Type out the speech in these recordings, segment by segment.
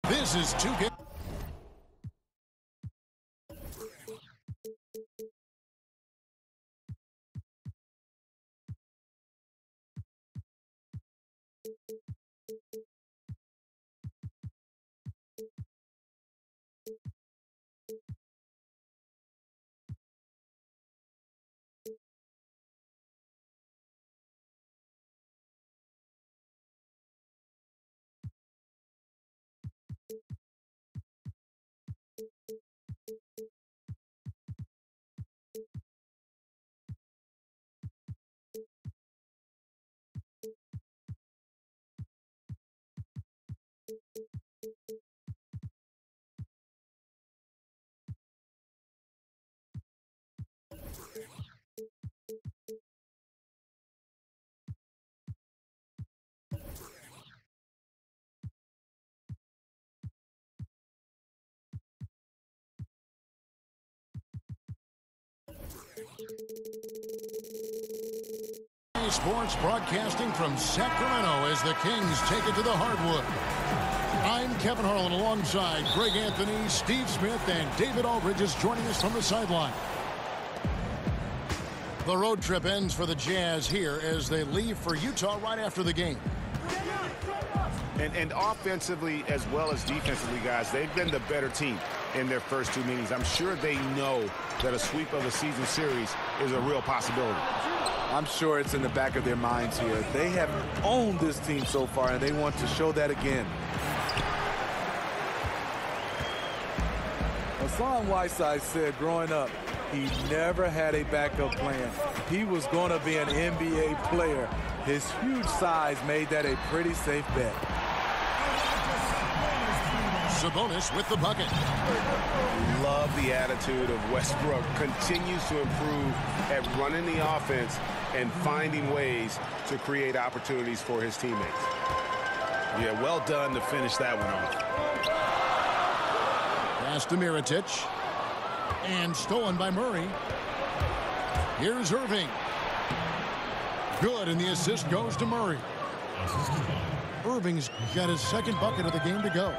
This is 2K. Sports broadcasting from Sacramento as the Kings take it to the hardwood. I'm Kevin Harlan alongside Greg Anthony, Steve Smith, and David Aldridge is joining us from the sideline. The road trip ends for the Jazz here as they leave for Utah right after the game. And offensively as well as defensively, guys, they've been the better team in their first two meetings. I'm sure they know that a sweep of the season series is a real possibility. I'm sure it's in the back of their minds here. They have owned this team so far, and they want to show that again. Hassan Whiteside said growing up, he never had a backup plan. He was going to be an NBA player. His huge size made that a pretty safe bet. Sabonis with the bucket. Love the attitude of Westbrook. Continues to improve at running the offense and finding ways to create opportunities for his teammates. Yeah, well done to finish that one off. Pass to Mirotic. And stolen by Murray. Here's Irving. Good, and the assist goes to Murray. Irving's got his second bucket of the game to go.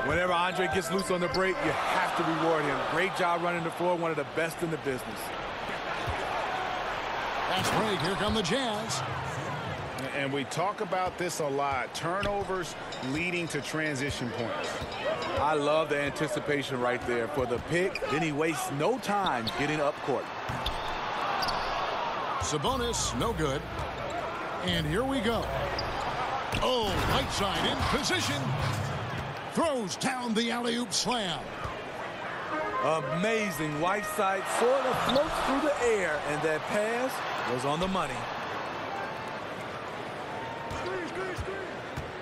Whenever Andre gets loose on the break, you have to reward him. Great job running the floor, one of the best in the business. Fast break, here come the Jazz. And we talk about this a lot. Turnovers leading to transition points. I love the anticipation right there for the pick. Then he wastes no time getting up court. Sabonis, no good. And here we go. Oh, right side in position. Throws down the alley-oop slam. Amazing. Whiteside sort of floats through the air, and that pass was on the money.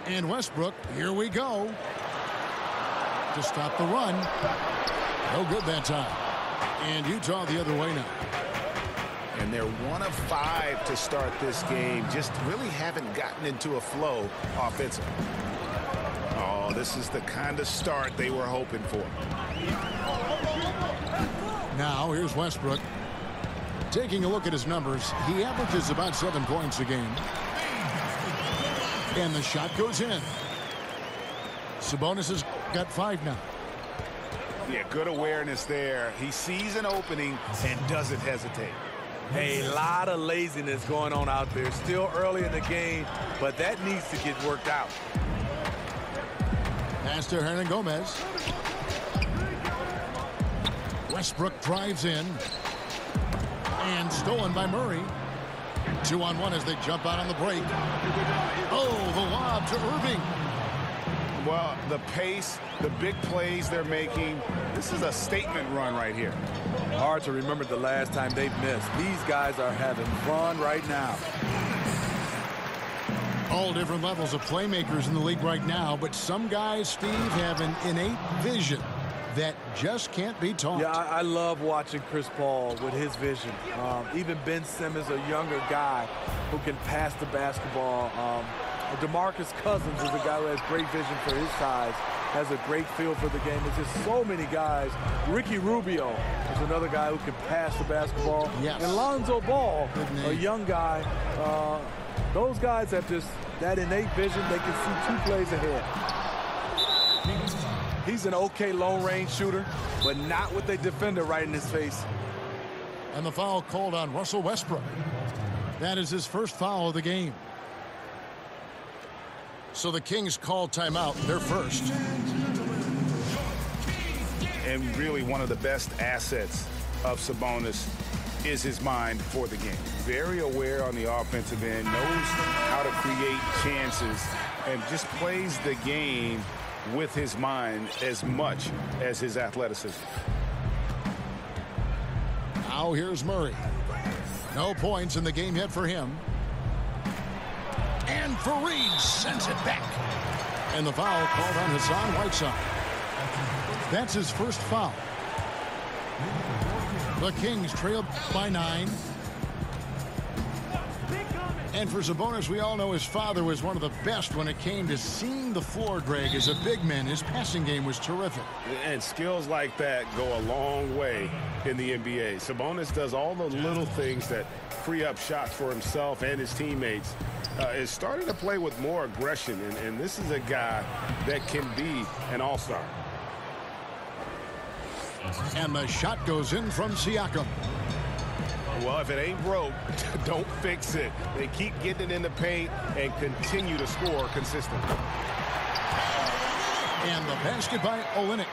And Westbrook, here we go. To stop the run. No good that time. And Utah the other way now. And they're 1 of 5 to start this game. Just really haven't gotten into a flow offensively. Oh, this is the kind of start they were hoping for. Now, here's Westbrook. Taking a look at his numbers, he averages about 7 points a game. And the shot goes in. Sabonis has got 5 now. Yeah, good awareness there. He sees an opening and doesn't hesitate. A lot of laziness going on out there. Still early in the game, but that needs to get worked out. Pass to Hernan Gomez. Westbrook drives in. And stolen by Murray. 2-on-1 as they jump out on the break. Oh, the lob to Irving. Well, the pace, the big plays they're making, this is a statement run right here. Hard to remember the last time they've missed. These guys are having fun right now. All different levels of playmakers in the league right now, but some guys, Steve, have an innate vision that just can't be taught. Yeah, I love watching Chris Paul with his vision. Even Ben Simmons, a younger guy who can pass the basketball. DeMarcus Cousins is a guy who has great vision for his size, has a great feel for the game. There's just so many guys. Ricky Rubio is another guy who can pass the basketball. Yes. And Lonzo Ball, a young guy. Those guys have just that innate vision. They can see 2 plays ahead. He's an okay long-range shooter, but not with a defender right in his face. And the foul called on Russell Westbrook. That is his first foul of the game. So the Kings call timeout, their first. And really one of the best assets of Sabonis is his mind for the game. Very aware on the offensive end, knows how to create chances, and just plays the game with his mind as much as his athleticism. Now here's Murray. No points in the game yet for him. And Fareed sends it back. And the foul called on Hassan Whiteside. That's his first foul. The Kings trail by 9. And for Sabonis, we all know his father was one of the best when it came to seeing the floor, Greg. As a big man, his passing game was terrific. And skills like that go a long way in the NBA. Sabonis does all the little things that free up shots for himself and his teammates. Is starting to play with more aggression, and this is a guy that can be an all-star. And the shot goes in from Siakam. Well, if it ain't broke, don't fix it. They keep getting it in the paint and continue to score consistently. And the basket by Olynyk.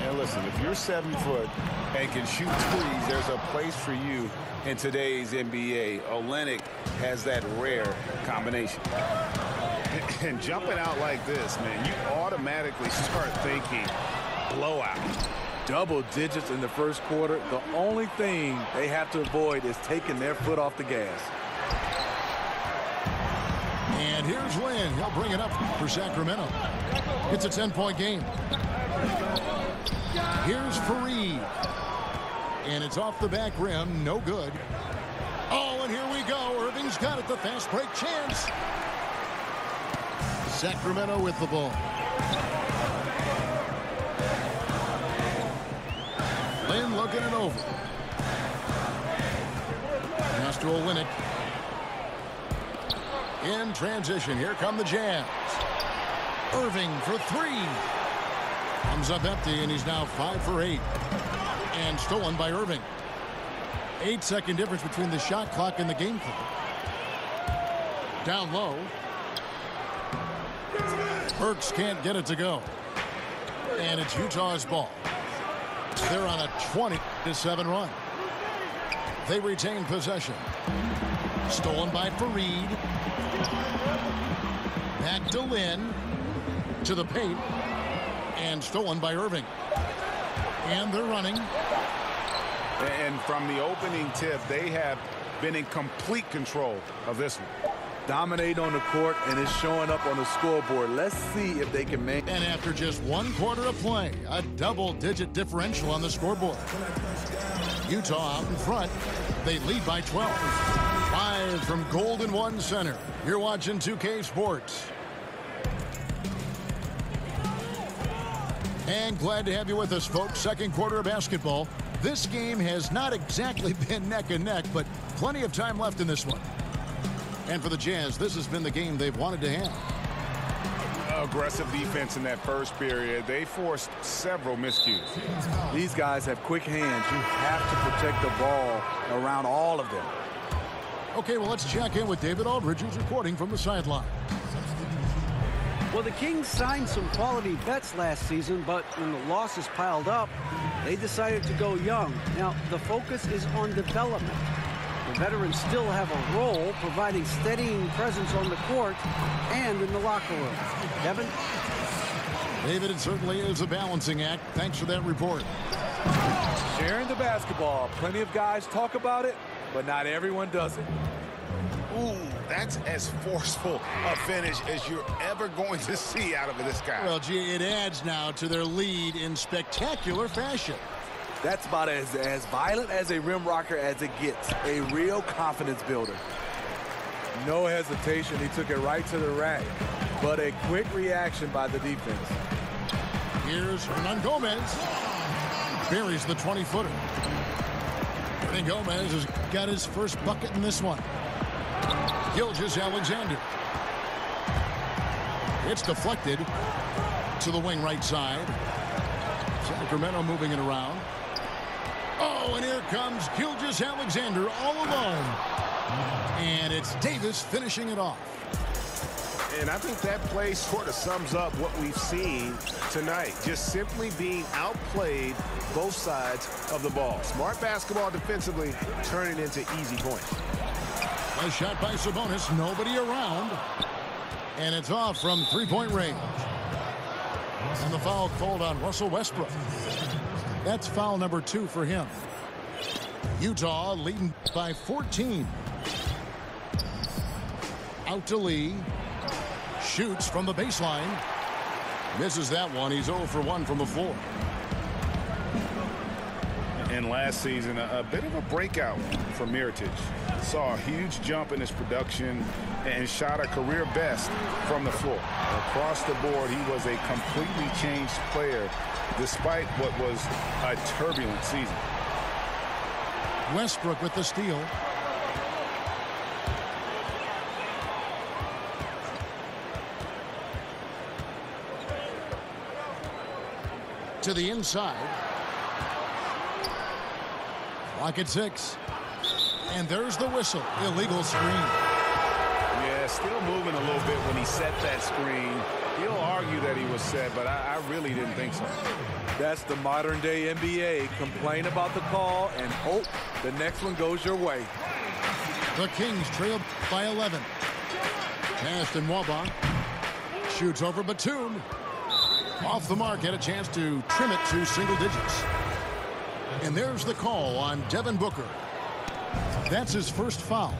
And listen, if you're 7 foot and can shoot threes, there's a place for you in today's NBA. Olynyk has that rare combination. And jumping out like this, man, you automatically start thinking blowout. Double digits in the first quarter. The only thing they have to avoid is taking their foot off the gas. And here's Lynn. He'll bring it up for Sacramento. It's a 10-point game. Here's Fareed. And it's off the back rim. No good. Oh, and here we go. Irving's got it. The fast break chance. Sacramento with the ball. Lynn looking it over. Pass to Olynyk. In transition, here come the Jazz. Irving for 3. Comes up empty, and he's now 5 for 8. And stolen by Irving. 8-second difference between the shot clock and the game clock. Down low. Burks can't get it to go. And it's Utah's ball. They're on a 20-7 run. They retain possession. Stolen by Fareed. Back to Lynn. To the paint. And stolen by Irving. And they're running. And from the opening tip, they have been in complete control of this one. Dominate on the court, and it's showing up on the scoreboard. Let's see if they can make. And after just 1 quarter of play, a double-digit differential on the scoreboard. Utah out in front. They lead by 12. 5 from Golden One Center. You're watching 2K Sports. And glad to have you with us, folks. Second quarter of basketball. This game has not exactly been neck and neck, but plenty of time left in this one. And for the Jazz, this has been the game they've wanted to have. Aggressive defense in that first period. They forced several miscues. These guys have quick hands. You have to protect the ball around all of them. Okay, well, let's check in with David Aldridge, who's reporting from the sideline. Well, the Kings signed some quality vets last season, but when the losses piled up, they decided to go young. Now, the focus is on development. The veterans still have a role providing steadying presence on the court and in the locker room. Kevin? David, it certainly is a balancing act. Thanks for that report. Sharing the basketball. Plenty of guys talk about it, but not everyone does it. Ooh, that's as forceful a finish as you're ever going to see out of this guy. Well, gee, it adds now to their lead in spectacular fashion. That's about as violent as a rim rocker as it gets. A real confidence builder. No hesitation. He took it right to the rack. But a quick reaction by the defense. Here's Hernan Gomez. Buries the 20-footer. Hernan Gomez has got his first bucket in this one. Gilgeous-Alexander. It's deflected. To the wing right side. Sacramento moving it around. Oh, and here comes Gilgeous-Alexander all alone. And it's Davis finishing it off. And I think that play sort of sums up what we've seen tonight. Just simply being outplayed both sides of the ball. Smart basketball defensively, turning into easy points. A shot by Sabonis, nobody around. And it's off from three-point range. And the foul called on Russell Westbrook. That's foul number 2 for him. Utah leading by 14. Out to Lee. Shoots from the baseline. Misses that one. He's 0 for 1 from the floor. And last season, a bit of a breakout for Mirotic. Saw a huge jump in his production and shot a career best from the floor. Across the board, he was a completely changed player despite what was a turbulent season. Westbrook with the steal. To the inside. Clock at 6. And there's the whistle. Illegal screen. Yeah, still moving a little bit when he set that screen. He'll argue that he was set, but I really didn't think so. That's the modern day NBA. Complain about the call and hope the next one goes your way. The Kings trail by 11. Passed in Wabach. Shoots over Batum. Off the mark, had a chance to trim it to single digits. And there's the call on Devin Booker. That's his first foul.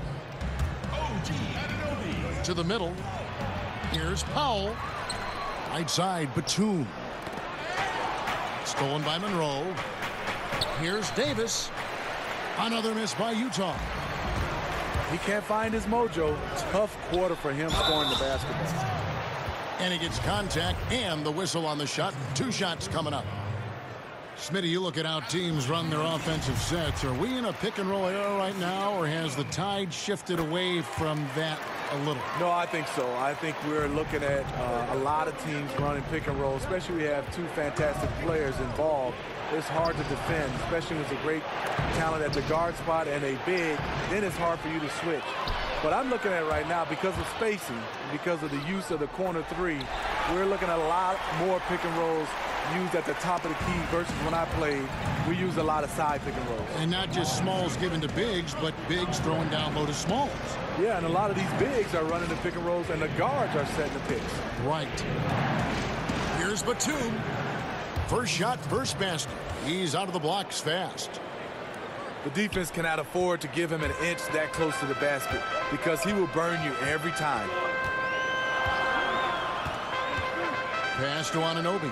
To the middle. Here's Powell. Right side, Batum. Stolen by Monroe. Here's Davis. Another miss by Utah. He can't find his mojo. Tough quarter for him scoring the basketball. And he gets contact and the whistle on the shot. 2 shots coming up. Smitty, you look at how teams run their offensive sets. Are we in a pick-and-roll era right now, or has the tide shifted away from that a little? No, I think so. I think we're looking at a lot of teams running pick-and-roll, especially we have 2 fantastic players involved. It's hard to defend, especially with a great talent at the guard spot and a big. Then it's hard for you to switch. But I'm looking at it right now because of spacing, because of the use of the corner 3. We're looking at a lot more pick-and-rolls used at the top of the key versus when I played, we used a lot of side pick and rolls. And not just smalls given to bigs, but bigs throwing down low to smalls. Yeah, and a lot of these bigs are running the pick and rolls, and the guards are setting the picks. Right. Here's Batum. First shot, first basket. He's out of the blocks fast. The defense cannot afford to give him an inch that close to the basket because he will burn you every time. Pass to Anunoby.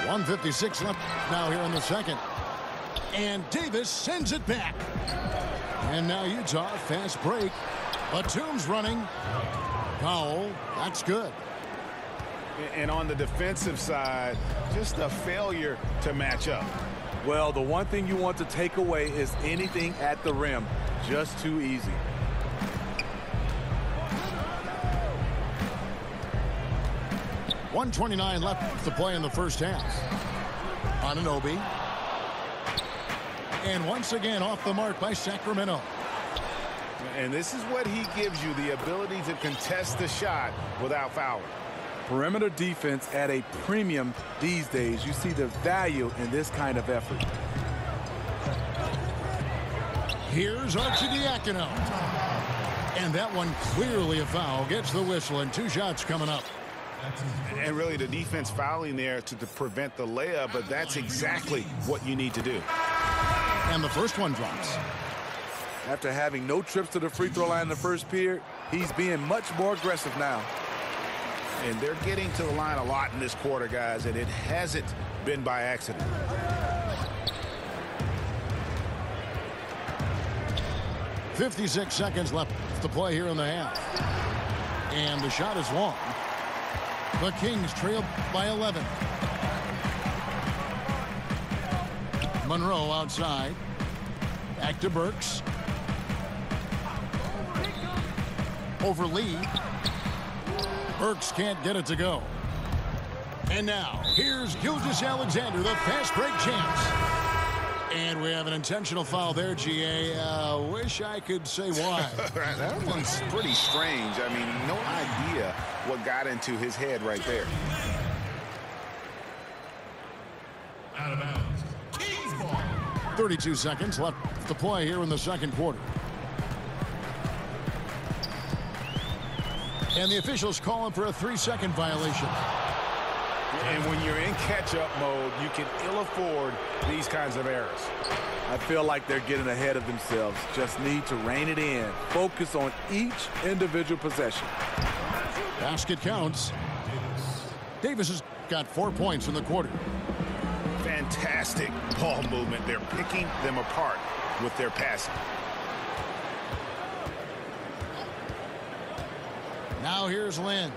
.156 left now here in the second. And Davis sends it back. And now Utah, fast break. Batum's running. Powell, that's good. And on the defensive side, just a failure to match up. Well, the one thing you want to take away is anything at the rim. Just too easy. .129 left to play in the first half. Anunoby. And once again off the mark by Sacramento. And this is what he gives you, the ability to contest the shot without fouling. Perimeter defense at a premium these days. You see the value in this kind of effort. Here's Arcidiacono. And that one clearly a foul. Gets the whistle and 2 shots coming up. And really the defense fouling there to prevent the layup, but that's exactly what you need to do. And the first one drops. After having no trips to the free throw line in the first period, he's being much more aggressive now. And they're getting to the line a lot in this quarter, guys, and it hasn't been by accident. .56 seconds left to play here in the half. And the shot is long. The Kings trail by 11. Monroe outside. Back to Burks. over Lee. Burks can't get it to go. And now, here's Gilgeous-Alexander, the fast break champs. And we have an intentional foul there, GA. Wish I could say why. That one's pretty strange. I mean, no idea what got into his head right there. Out of bounds. Kings ball. 32 seconds left to play here in the second quarter. And the officials calling for a 3-second violation. And when you're in catch-up mode, you can ill afford these kinds of errors. I feel like they're getting ahead of themselves. Just need to rein it in. Focus on each individual possession. Basket counts. Davis has got 4 points in the quarter. Fantastic ball movement. They're picking them apart with their passing. Now here's Lynn.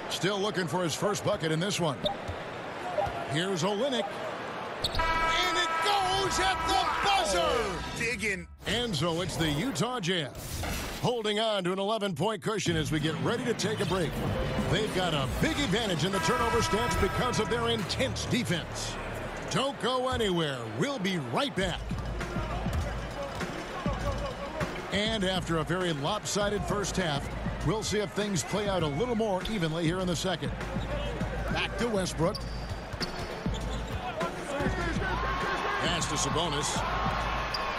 Still looking for his first bucket in this one. Here's Olynyk. And it goes at the buzzer! Digging. And so it's the Utah Jazz holding on to an 11-point cushion as we get ready to take a break. They've got a big advantage in the turnover stats because of their intense defense. Don't go anywhere. We'll be right back. And after a very lopsided first half, we'll see if things play out a little more evenly here in the second. Back to Westbrook. Pass to Sabonis.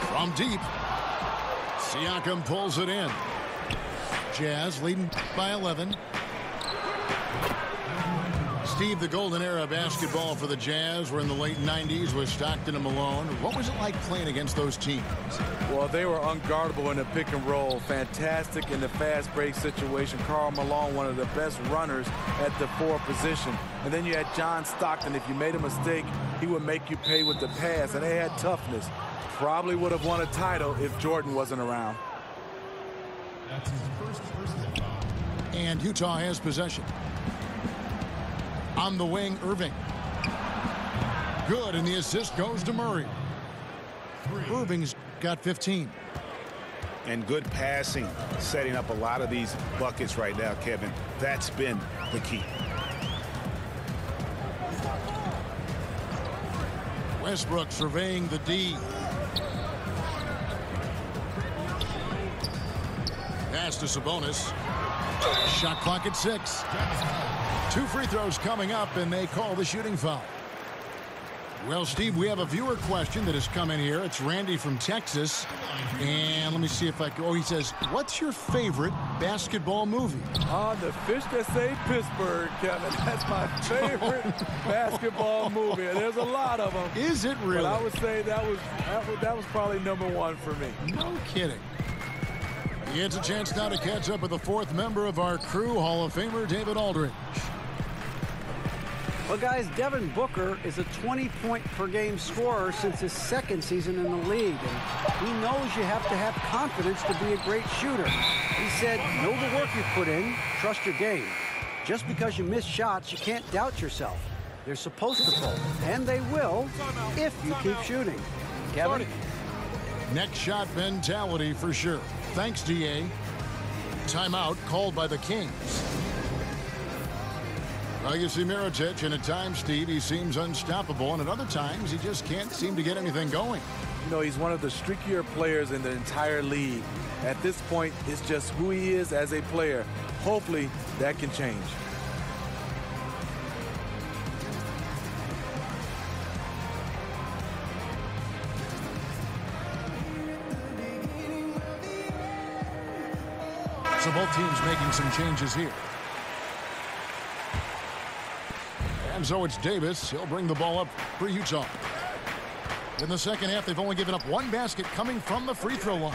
From deep. Siakam pulls it in. Jazz leading by 11. Steve, the golden era of basketball for the Jazz were in the late 90s with Stockton and Malone. What was it like playing against those teams? Well, they were unguardable in the pick and roll. Fantastic in the fast break situation. Karl Malone, one of the best runners at the 4 position. And then you had John Stockton. If you made a mistake, he would make you pay with the pass. And they had toughness. Probably would have won a title if Jordan wasn't around. That's his first personal foul. And Utah has possession. On the wing, Irving. Good, and the assist goes to Murray. Irving's got 15. And good passing, setting up a lot of these buckets right now, Kevin. That's been the key. Westbrook surveying the D. Pass to Sabonis. Shot clock at 6. 2 free throws coming up, and they call the shooting foul. Well, Steve, we have a viewer question that has come in here. It's Randy from Texas. And let me see if I can. Oh, he says, what's your favorite basketball movie? The Fish That Saved Pittsburgh, Kevin. That's my favorite basketball movie. And there's a lot of them. Is it really? But I would say that was probably #1 for me. No kidding. He gets a chance now to catch up with the 4th member of our crew, Hall of Famer David Aldridge. Well, guys, Devin Booker is a 20-point-per-game scorer since his 2nd season in the league. And he knows you have to have confidence to be a great shooter. He said, know the work you put in, trust your game. Just because you miss shots, you can't doubt yourself. They're supposed to fall, and they will if you keep shooting. Kevin? Next shot mentality for sure. Thanks, DA. Timeout called by the Kings. Well, you see Mirotic, and at times, Steve, he seems unstoppable, and at other times, he just can't seem to get anything going. You know, he's one of the streakier players in the entire league. At this point, it's just who he is as a player. Hopefully, that can change. So both teams making some changes here. And so it's Davis. He'll bring the ball up for Utah. In the second half, they've only given up 1 basket coming from the free throw line.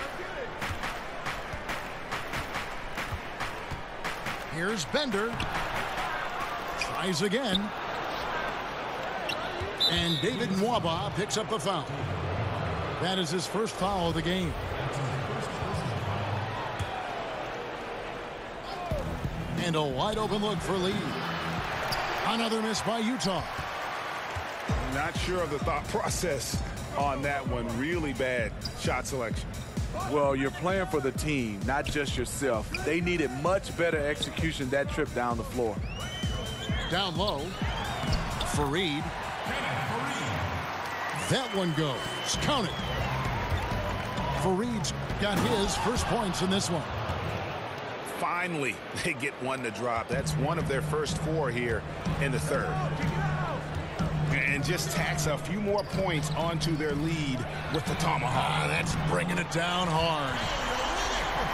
Here's Bender. Tries again. And David Nwaba picks up the foul. That is his first foul of the game. And a wide open look for Lee. Another miss by Utah. Not sure of the thought process on that one. Really bad shot selection. Well, you're playing for the team, not just yourself. They needed much better execution that trip down the floor. Down low. Fareed. That one goes. Counted. Fareed's got his first points in this one. Finally, they get one to drop. That's one of their first 4 here in the third. And just tacks a few more points onto their lead with the tomahawk. That's bringing it down hard.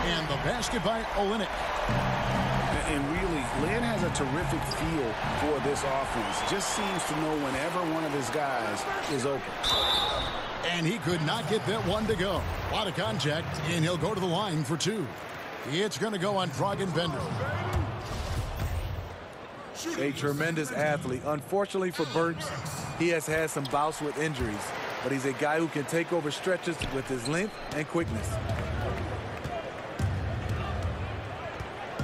And the basket by Olynyk. And really, Lynn has a terrific feel for this offense. Just seems to know whenever one of his guys is open. And he could not get that one to go. A lot of contact, and he'll go to the line for 2. It's going to go on Dragan Bender. A tremendous athlete. Unfortunately for Burks, he has had some bouts with injuries, but he's a guy who can take over stretches with his length and quickness.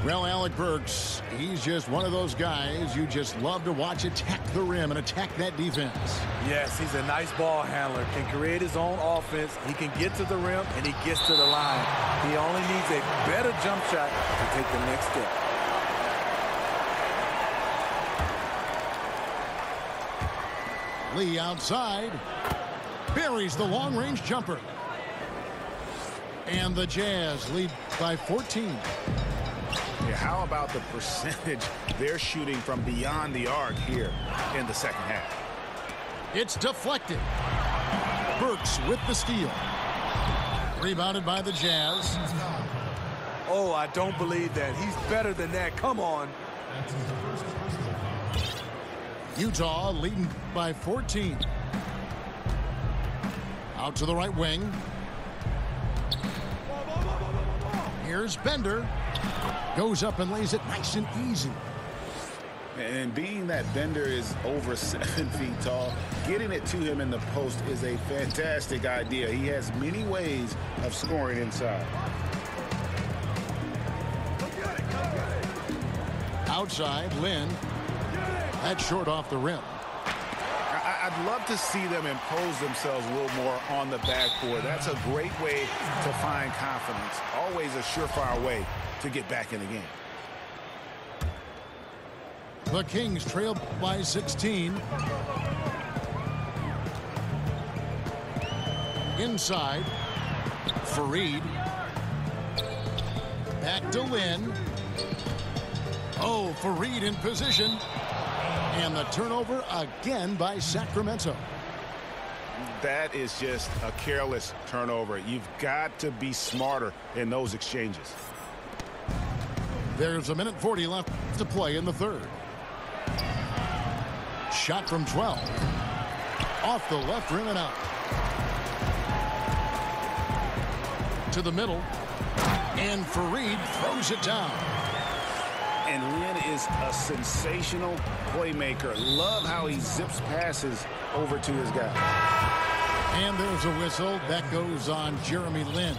Well, Alec Burks, he's just one of those guys you just love to watch attack the rim and attack that defense. Yes, he's a nice ball handler, can create his own offense. He can get to the rim, and he gets to the line. He only needs a better jump shot to take the next step. Lee outside. Buries the long-range jumper. And the Jazz lead by 14. Yeah, how about the percentage they're shooting from beyond the arc here in the second half? It's deflected. Burks with the steal. Rebounded by the Jazz. Oh, I don't believe that. He's better than that. Come on. Utah leading by 14. Out to the right wing. Here's Bender. Goes up and lays it nice and easy. And being that Bender is over 7 feet tall, getting it to him in the post is a fantastic idea. He has many ways of scoring inside. Outside, Lynn. That's short off the rim. I'd love to see them impose themselves a little more on the backboard. That's a great way to find confidence. Always a surefire way to get back in the game. The Kings trail by 16. Inside. Fareed. Back to Lynn. Oh, Fareed in position. And the turnover again by Sacramento. That is just a careless turnover. You've got to be smarter in those exchanges. There's 1:40 left to play in the third. Shot from 12. Off the left rim and out. To the middle. And Fareed throws it down. And Lynn is a sensational playmaker. Love how he zips passes over to his guy. And there's a whistle. That goes on Jeremy Lin.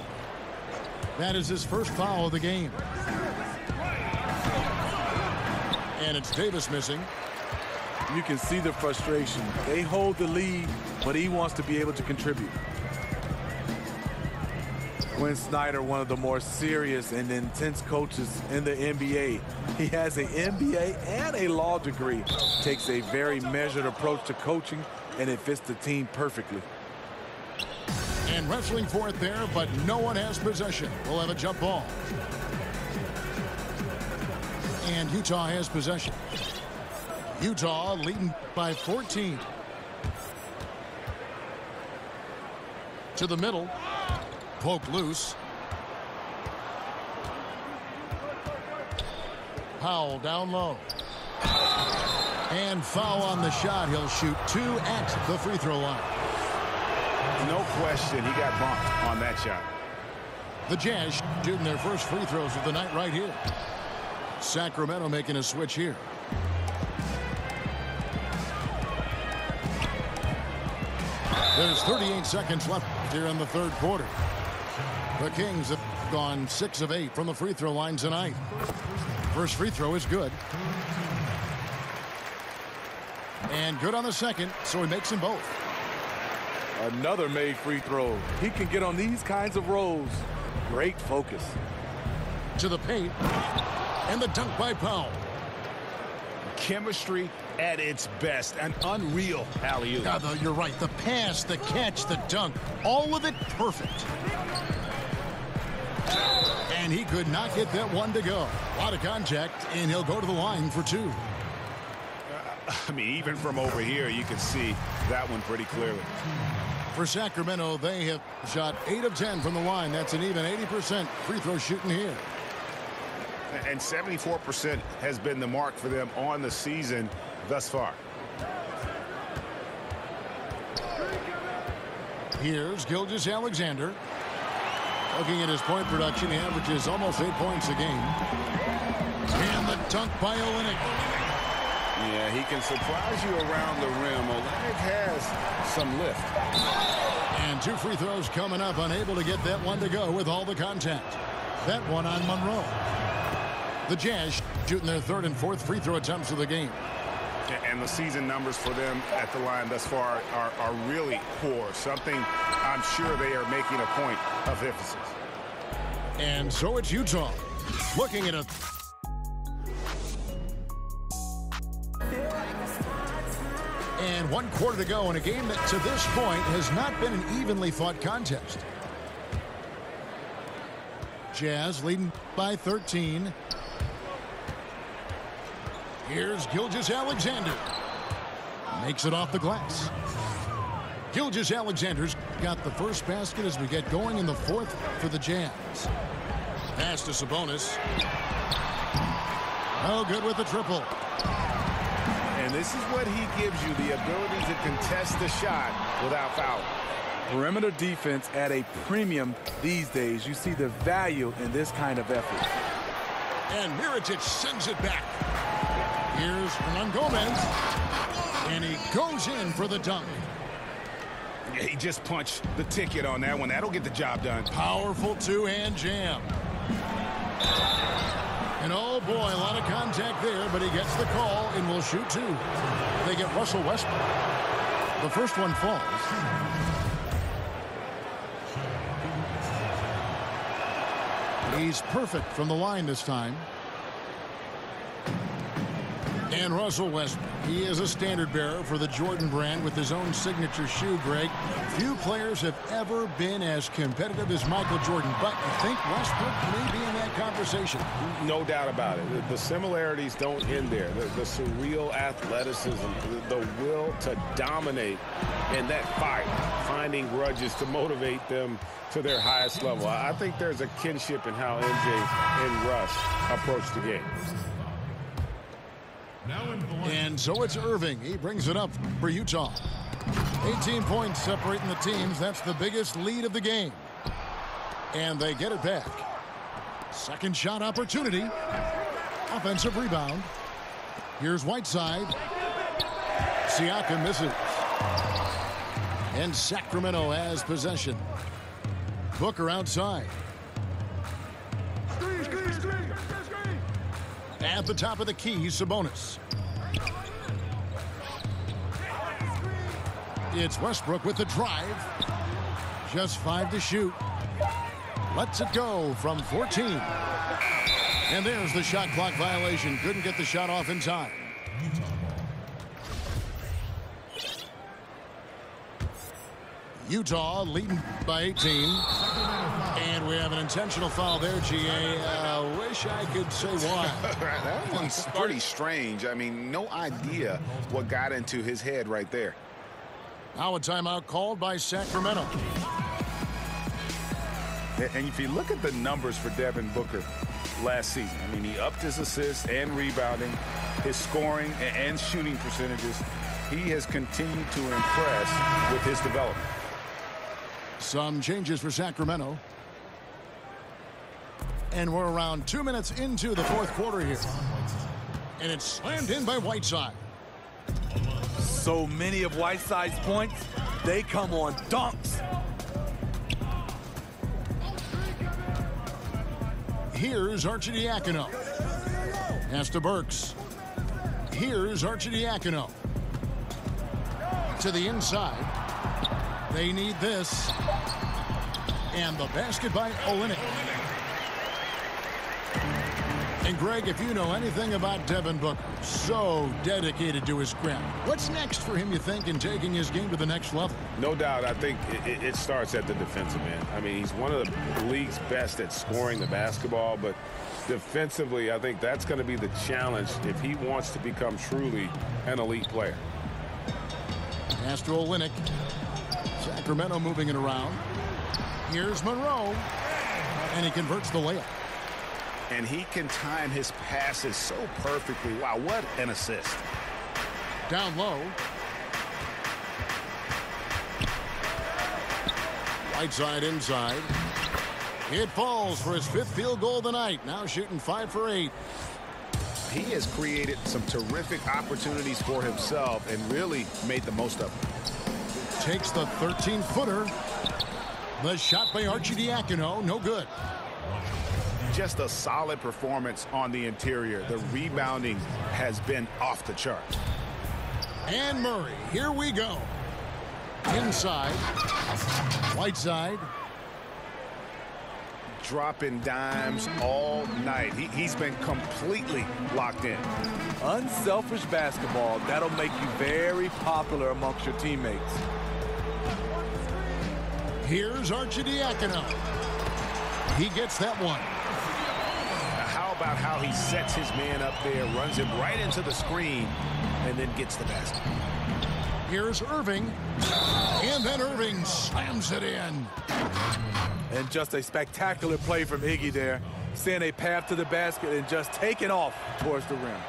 That is his first foul of the game. And it's Davis missing. You can see the frustration. They hold the lead, but he wants to be able to contribute. Quinn Snyder, one of the more serious and intense coaches in the NBA. He has an MBA and a law degree. Takes a very measured approach to coaching, and it fits the team perfectly. And wrestling for it there, but no one has possession. We'll have a jump ball. And Utah has possession. Utah leading by 14. To the middle. Poke loose. Powell down low. And foul on the shot. He'll shoot 2 at the free throw line. No question he got bumped on that shot. The Jazz shooting their first free throws of the night right here. Sacramento making a switch here. There's 38 seconds left here in the third quarter. The Kings have gone 6 of 8 from the free throw line tonight. First free throw is good. And good on the second, so he makes them both. Another made free throw. He can get on these kinds of rolls. Great focus. To the paint. And the dunk by Powell. Chemistry at its best. An unreal alley-oop. Yeah, you're right. The pass, the catch, the dunk. All of it perfect. And he could not get that one to go. A lot of contact, and he'll go to the line for two. I mean, even from over here, you can see that one pretty clearly. For Sacramento, they have shot 8 of 10 from the line. That's an even 80% free throw shooting here. And 74% has been the mark for them on the season thus far. Here's Gilgeous-Alexander. Looking at his point production, he averages almost 8 points a game. And the dunk by Olynyk. Yeah, he can surprise you around the rim. Olynyk has some lift. And 2 free throws coming up, unable to get that one to go with all the contact. That one on Monroe. The Jazz shooting their 3rd and 4th free throw attempts of the game. And the season numbers for them at the line thus far are really poor. Something I'm sure they are making a point of emphasis. And so it's Utah looking at a... And 1 quarter to go in a game that to this point has not been an evenly fought contest. Jazz leading by 13. Here's Gilgeous-Alexander. Makes it off the glass. Gilgeous-Alexander's got the first basket as we get going in the 4th for the Jazz. Pass to Sabonis. Oh, good with the triple. And this is what he gives you, the ability to contest the shot without foul. Perimeter defense at a premium these days. You see the value in this kind of effort. And Mirotic sends it back. Here's Hernan Gomez. And he goes in for the dunk. Yeah, he just punched the ticket on that one. That'll get the job done. Powerful 2-hand jam. And oh boy, a lot of contact there, but he gets the call and will shoot 2. They get Russell Westbrook. The first one falls. He's perfect from the line this time. And Russell Westbrook, he is a standard bearer for the Jordan brand with his own signature shoe, Greg. Few players have ever been as competitive as Michael Jordan, but I think Westbrook may be in that conversation. No doubt about it. The similarities don't end there. The surreal athleticism, the will to dominate, and that fight, finding grudges to motivate them to their highest level. I think there's a kinship in how MJ and Russ approach the game. And so it's Irving. He brings it up for Utah. 18 points separating the teams. That's the biggest lead of the game. And they get it back. Second shot opportunity. Offensive rebound. Here's Whiteside. Siakam misses. And Sacramento has possession. Booker outside. At the top of the key, Sabonis. It's Westbrook with the drive. Just 5 to shoot. Lets it go from 14. And there's the shot clock violation. Couldn't get the shot off in time. Utah leading by 18. And we have an intentional foul there, GA. Wish I could say why. That one's pretty strange. I mean, no idea what got into his head right there. Now a timeout called by Sacramento. And if you look at the numbers for Devin Booker last season, I mean, he upped his assists and rebounding, his scoring and shooting percentages. He has continued to impress with his development. Some changes for Sacramento. And we're around 2 minutes into the 4th quarter here. And it's slammed in by Whiteside. So many of Whiteside's points, they come on dunks. Here's Arcidiacono. Pass to Burks. Here's Arcidiacono. To the inside. They need this. And the basket by Olynyk. And Greg, if you know anything about Devin Booker, so dedicated to his craft. What's next for him, you think, in taking his game to the next level? No doubt. I think it starts at the defensive end. I mean, he's one of the league's best at scoring the basketball, but defensively, I think that's going to be the challenge if he wants to become truly an elite player. Pass to Olynyk. Sacramento moving it around. Here's Monroe. And he converts the layup. And he can time his passes so perfectly. Wow, what an assist. Down low. Whiteside inside. It falls for his 5th field goal of the night. Now shooting 5 for 8. He has created some terrific opportunities for himself and really made the most of them. Takes the 13-footer. The shot by Arcidiacono, no good. Just a solid performance on the interior. The rebounding has been off the chart. And Murray, here we go. Inside. Whiteside. Dropping dimes all night. He's been completely locked in. Unselfish basketball. That'll make you very popular amongst your teammates. Here's Arcidiacono. He gets that one. How about how he sets his man up there, runs him right into the screen, and then gets the basket. Here's Irving. And then Irving slams it in. And just a spectacular play from Iggy there. Seeing a path to the basket and just taking off towards the rim.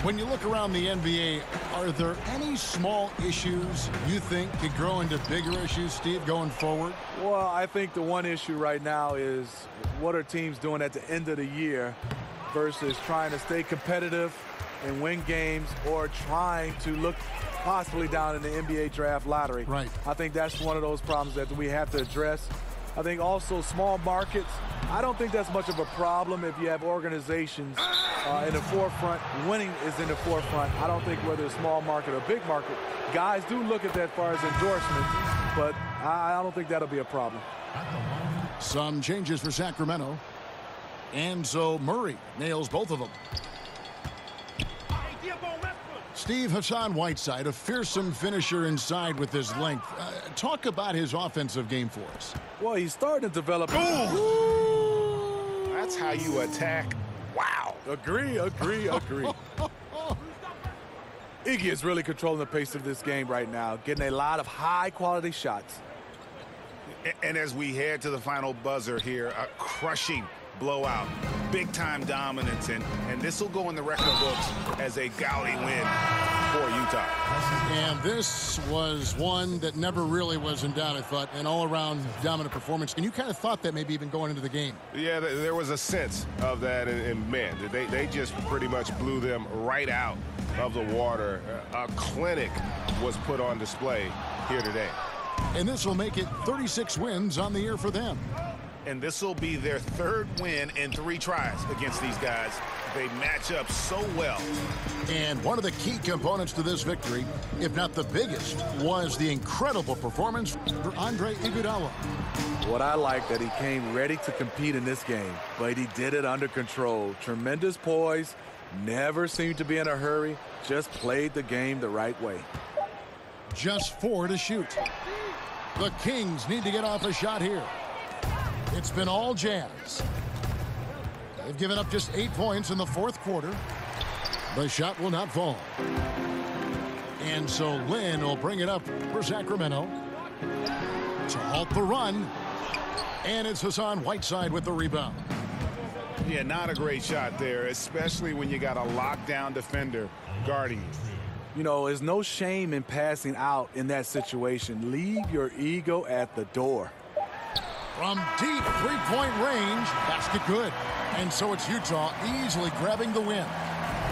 When you look around the NBA, are there any small issues you think could grow into bigger issues, Steve, going forward? Well, I think the one issue right now is what are teams doing at the end of the year versus trying to stay competitive and win games or trying to look possibly down in the NBA draft lottery. Right. I think that's one of those problems that we have to address. I think also small markets, I don't think that's much of a problem if you have organizations in the forefront. Winning is in the forefront. I don't think whether it's small market or big market, guys do look at that as far as endorsements, but I don't think that'll be a problem. Some changes for Sacramento. And so Murray nails both of them. Steve, Hassan Whiteside, a fearsome finisher inside with his length. Talk about his offensive game for us. Well, he's starting to develop. Ooh. That's how you attack. Wow. Agree. Iggy is really controlling the pace of this game right now, getting a lot of high-quality shots. And as we head to the final buzzer here, a crushing blowout, big-time dominance, and this will go in the record books as a gaudy win for Utah. And this was one that never really was in doubt, I thought, an all-around dominant performance. And you kind of thought that maybe even going into the game. Yeah, there was a sense of that, and man, they just pretty much blew them right out of the water. A clinic was put on display here today. And this will make it 36 wins on the year for them. And this will be their 3rd win in 3 tries against these guys. They match up so well. And one of the key components to this victory, if not the biggest, was the incredible performance for Andre Iguodala. What I like that he came ready to compete in this game, but he did it under control. Tremendous poise, never seemed to be in a hurry, just played the game the right way. Just 4 to shoot. The Kings need to get off a shot here. It's been all Jazz. They've given up just 8 points in the 4th quarter. The shot will not fall. And so Lynn will bring it up for Sacramento to halt the run. And it's Hassan Whiteside with the rebound. Yeah, not a great shot there, especially when you got a lockdown defender guarding you. You know, there's no shame in passing out in that situation. Leave your ego at the door. From deep three-point range, basket good. And so it's Utah easily grabbing the win.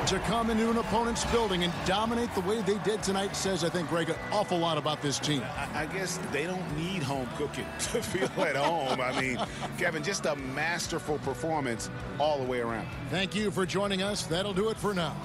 To come into an opponent's building and dominate the way they did tonight says, I think, Greg, an awful lot about this team. I guess they don't need home cooking to feel at home. I mean, Kevin, just a masterful performance all the way around. Thank you for joining us. That'll do it for now.